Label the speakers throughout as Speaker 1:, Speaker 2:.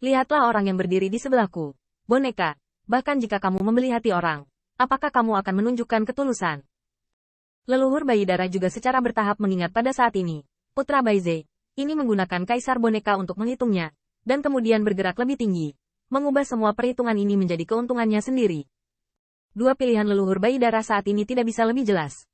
Speaker 1: Lihatlah orang yang berdiri di sebelahku. Boneka, bahkan jika kamu membeli hati orang, apakah kamu akan menunjukkan ketulusan? Leluhur bayi darah juga secara bertahap mengingat pada saat ini. Putra Baize, ini menggunakan kaisar boneka untuk menghitungnya, dan kemudian bergerak lebih tinggi, mengubah semua perhitungan ini menjadi keuntungannya sendiri. Dua pilihan leluhur bayi darah saat ini tidak bisa lebih jelas.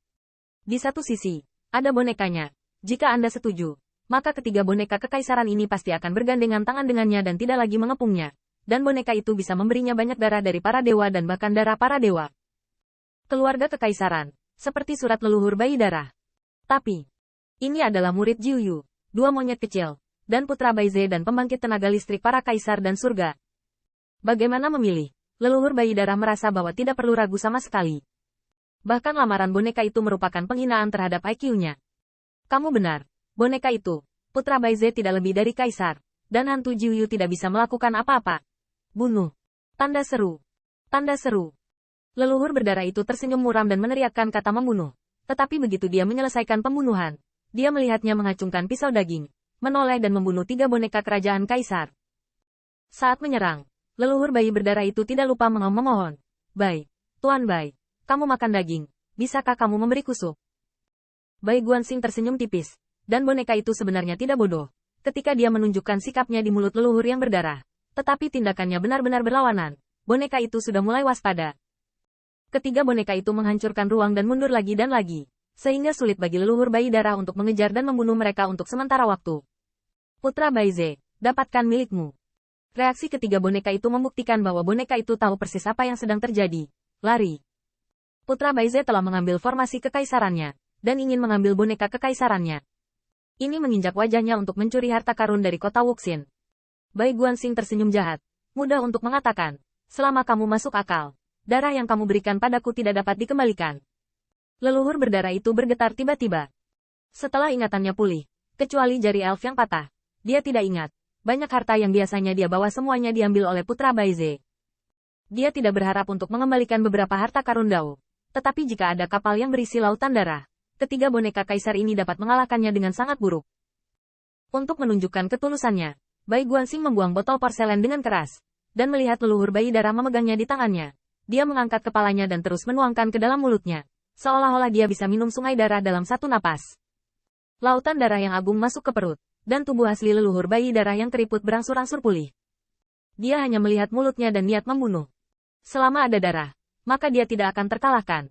Speaker 1: Di satu sisi, ada bonekanya. Jika Anda setuju, maka ketiga boneka kekaisaran ini pasti akan bergandengan tangan dengannya dan tidak lagi mengepungnya. Dan boneka itu bisa memberinya banyak darah dari para dewa dan bahkan darah para dewa. Keluarga kekaisaran, seperti surat leluhur bayi darah. Tapi, ini adalah murid Jiuyu, dua monyet kecil, dan putra Baize dan pembangkit tenaga listrik para kaisar dan surga. Bagaimana memilih? Leluhur bayi darah merasa bahwa tidak perlu ragu sama sekali. Bahkan lamaran boneka itu merupakan penghinaan terhadap IQ-nya. Kamu benar, boneka itu, putra Baize tidak lebih dari kaisar, dan hantu Jiuyu tidak bisa melakukan apa-apa. Bunuh. Tanda seru. Tanda seru. Leluhur berdarah itu tersenyum muram dan meneriakkan kata membunuh. Tetapi begitu dia menyelesaikan pembunuhan, dia melihatnya mengacungkan pisau daging, menoleh dan membunuh 3 boneka kerajaan kaisar. Saat menyerang, leluhur bayi berdarah itu tidak lupa memohon. Bai, Tuan Bai, kamu makan daging, bisakah kamu memberiku sup? Bai Guanxing tersenyum tipis, dan boneka itu sebenarnya tidak bodoh, ketika dia menunjukkan sikapnya di mulut leluhur yang berdarah. Tetapi tindakannya benar-benar berlawanan, boneka itu sudah mulai waspada. Ketiga boneka itu menghancurkan ruang dan mundur lagi dan lagi, sehingga sulit bagi leluhur bayi darah untuk mengejar dan membunuh mereka untuk sementara waktu. Putra Baize, dapatkan milikmu. Reaksi ketiga boneka itu membuktikan bahwa boneka itu tahu persis apa yang sedang terjadi. Lari. Putra Baize telah mengambil formasi kekaisarannya, dan ingin mengambil boneka kekaisarannya. Ini menginjak wajahnya untuk mencuri harta karun dari kota Wuxin. Bai Guanxing tersenyum jahat, mudah untuk mengatakan, selama kamu masuk akal, darah yang kamu berikan padaku tidak dapat dikembalikan. Leluhur berdarah itu bergetar tiba-tiba. Setelah ingatannya pulih, kecuali jari elf yang patah, dia tidak ingat. Banyak harta yang biasanya dia bawa semuanya diambil oleh putra Baize. Dia tidak berharap untuk mengembalikan beberapa harta karun Dao. Tetapi jika ada kapal yang berisi lautan darah, ketiga boneka kaisar ini dapat mengalahkannya dengan sangat buruk. Untuk menunjukkan ketulusannya, Bai Guanxing membuang botol porselen dengan keras, dan melihat leluhur bayi darah memegangnya di tangannya. Dia mengangkat kepalanya dan terus menuangkan ke dalam mulutnya, seolah-olah dia bisa minum sungai darah dalam satu napas. Lautan darah yang agung masuk ke perut, dan tubuh asli leluhur bayi darah yang keriput berangsur-angsur pulih. Dia hanya melihat mulutnya dan niat membunuh. Selama ada darah, maka dia tidak akan terkalahkan.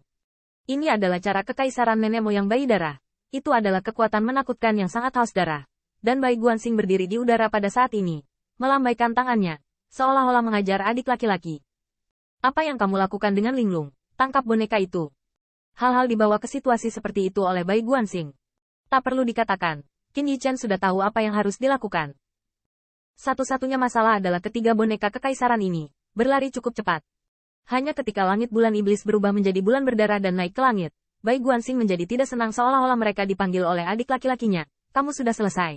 Speaker 1: Ini adalah cara kekaisaran nenek moyang bayi darah. Itu adalah kekuatan menakutkan yang sangat haus darah. Dan Bai Guanxing berdiri di udara pada saat ini, melambaikan tangannya, seolah-olah mengajar adik laki-laki. Apa yang kamu lakukan dengan linglung? Tangkap boneka itu. Hal-hal dibawa ke situasi seperti itu oleh Bai Guanxing. Tak perlu dikatakan, Qin Yichen sudah tahu apa yang harus dilakukan. Satu-satunya masalah adalah ketiga boneka kekaisaran ini, berlari cukup cepat. Hanya ketika langit bulan iblis berubah menjadi bulan berdarah dan naik ke langit, Bai Guanxing menjadi tidak senang seolah-olah mereka dipanggil oleh adik laki-lakinya. Kamu sudah selesai.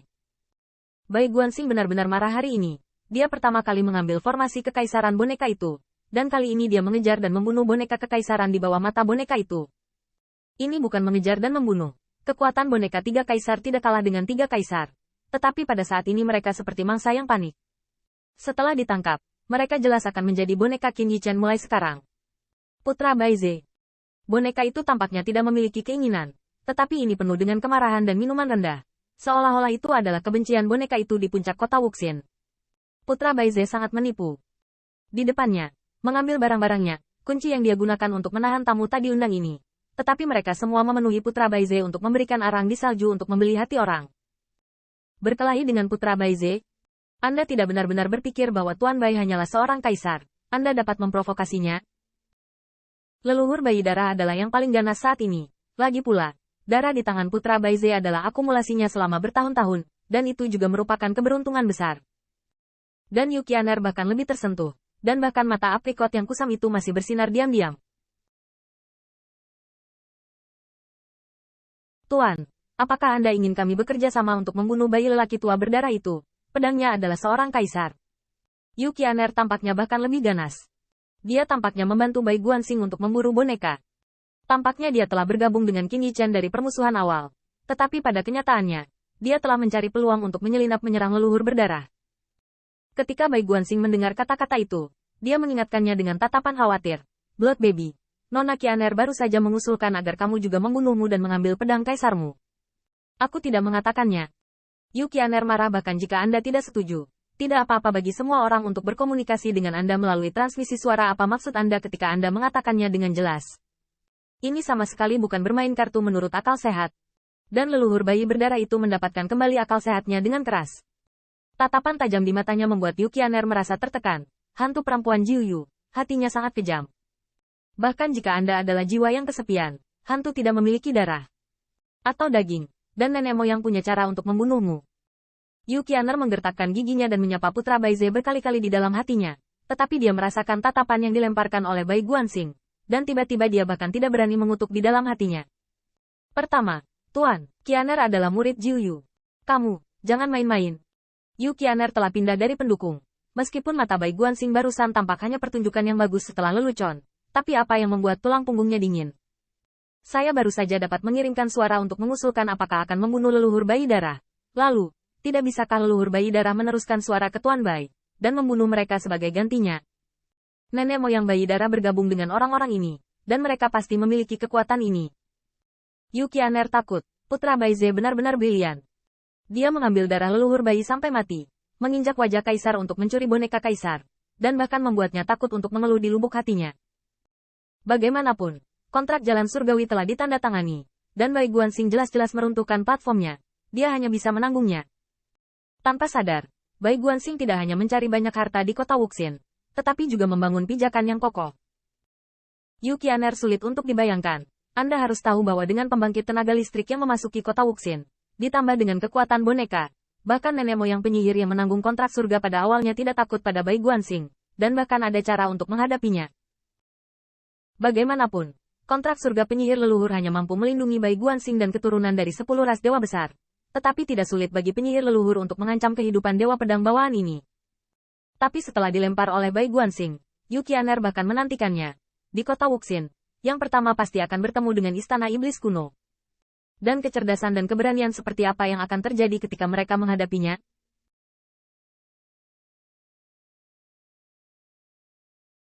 Speaker 1: Bai Guanxing benar-benar marah hari ini. Dia pertama kali mengambil formasi kekaisaran boneka itu, dan kali ini dia mengejar dan membunuh boneka kekaisaran di bawah mata boneka itu. Ini bukan mengejar dan membunuh. Kekuatan boneka 3 kaisar tidak kalah dengan 3 kaisar. Tetapi pada saat ini mereka seperti mangsa yang panik. Setelah ditangkap, mereka jelas akan menjadi boneka Qin Yichen mulai sekarang. Putra Baize. Boneka itu tampaknya tidak memiliki keinginan, tetapi ini penuh dengan kemarahan dan minuman rendah. Seolah-olah itu adalah kebencian boneka itu di puncak kota Wuxin. Putra Baize sangat menipu. Di depannya, mengambil barang-barangnya, kunci yang dia gunakan untuk menahan tamu tak diundang ini. Tetapi mereka semua memenuhi putra Baize untuk memberikan arang di salju untuk membeli hati orang. Berkelahi dengan putra Baize? Anda tidak benar-benar berpikir bahwa Tuan Bai hanyalah seorang kaisar. Anda dapat memprovokasinya? Leluhur bayi darah adalah yang paling ganas saat ini. Lagi pula, darah di tangan putra Baize adalah akumulasinya selama bertahun-tahun, dan itu juga merupakan keberuntungan besar. Dan Yu Qianer bahkan lebih tersentuh, dan bahkan mata aprikot yang kusam itu masih bersinar diam-diam. Tuan, apakah Anda ingin kami bekerja sama untuk membunuh bayi lelaki tua berdarah itu? Pedangnya adalah seorang kaisar. Yu Qianer tampaknya bahkan lebih ganas. Dia tampaknya membantu Bai Guanxing untuk memburu boneka. Tampaknya dia telah bergabung dengan Qin Yichen dari permusuhan awal. Tetapi pada kenyataannya, dia telah mencari peluang untuk menyelinap menyerang leluhur berdarah. Ketika Bai Guanxing mendengar kata-kata itu, dia mengingatkannya dengan tatapan khawatir. Blood Baby, Nona Qianer baru saja mengusulkan agar kamu juga membunuhmu dan mengambil pedang kaisarmu. Aku tidak mengatakannya. Yu Qianer marah bahkan jika Anda tidak setuju. Tidak apa-apa bagi semua orang untuk berkomunikasi dengan Anda melalui transmisi suara. Apa maksud Anda ketika Anda mengatakannya dengan jelas? Ini sama sekali bukan bermain kartu menurut akal sehat. Dan leluhur bayi berdarah itu mendapatkan kembali akal sehatnya dengan keras. Tatapan tajam di matanya membuat Yu Qianer merasa tertekan. Hantu perempuan Jiu Yu, hatinya sangat kejam. Bahkan jika Anda adalah jiwa yang kesepian, hantu tidak memiliki darah atau daging, dan nenek moyang punya cara untuk membunuhmu. Yu Qianer menggertakkan giginya dan menyapa putra Baize berkali-kali di dalam hatinya, tetapi dia merasakan tatapan yang dilemparkan oleh Bai Guanxing, dan tiba-tiba dia bahkan tidak berani mengutuk di dalam hatinya. Pertama, Tuan, Qianer adalah murid Jiu Yu. Kamu, jangan main-main. Yu Qianer telah pindah dari pendukung. Meskipun mata Bai Guanxing barusan tampak hanya pertunjukan yang bagus setelah lelucon, tapi apa yang membuat tulang punggungnya dingin? Saya baru saja dapat mengirimkan suara untuk mengusulkan apakah akan membunuh leluhur bayi darah. Lalu, tidak bisakah leluhur bayi darah meneruskan suara ke Tuan Bai, dan membunuh mereka sebagai gantinya? Nenek moyang bayi darah bergabung dengan orang-orang ini, dan mereka pasti memiliki kekuatan ini. Yu Qianer takut, putra Baize benar-benar brilian. Dia mengambil darah leluhur bayi sampai mati, menginjak wajah kaisar untuk mencuri boneka kaisar, dan bahkan membuatnya takut untuk mengeluh di lubuk hatinya. Bagaimanapun, kontrak jalan surgawi telah ditandatangani, dan Bai Guanxing jelas-jelas meruntuhkan platformnya. Dia hanya bisa menanggungnya. Tanpa sadar, Bai Guanxing tidak hanya mencari banyak harta di kota Wuxin, tetapi juga membangun pijakan yang kokoh. Yu Qianer sulit untuk dibayangkan. Anda harus tahu bahwa dengan pembangkit tenaga listrik yang memasuki kota Wuxin, ditambah dengan kekuatan boneka, bahkan nenek moyang penyihir yang menanggung kontrak surga pada awalnya tidak takut pada Bai Guanxing, dan bahkan ada cara untuk menghadapinya. Bagaimanapun, kontrak surga penyihir leluhur hanya mampu melindungi Bai Guanxing dan keturunan dari 10 ras dewa besar. Tetapi tidak sulit bagi penyihir leluhur untuk mengancam kehidupan dewa pedang bawaan ini. Tapi setelah dilempar oleh Bai Guanxing, Yu Qianer bahkan menantikannya. Di kota Wuxin, yang pertama pasti akan bertemu dengan istana iblis kuno. Dan kecerdasan dan keberanian seperti apa yang akan terjadi ketika mereka menghadapinya?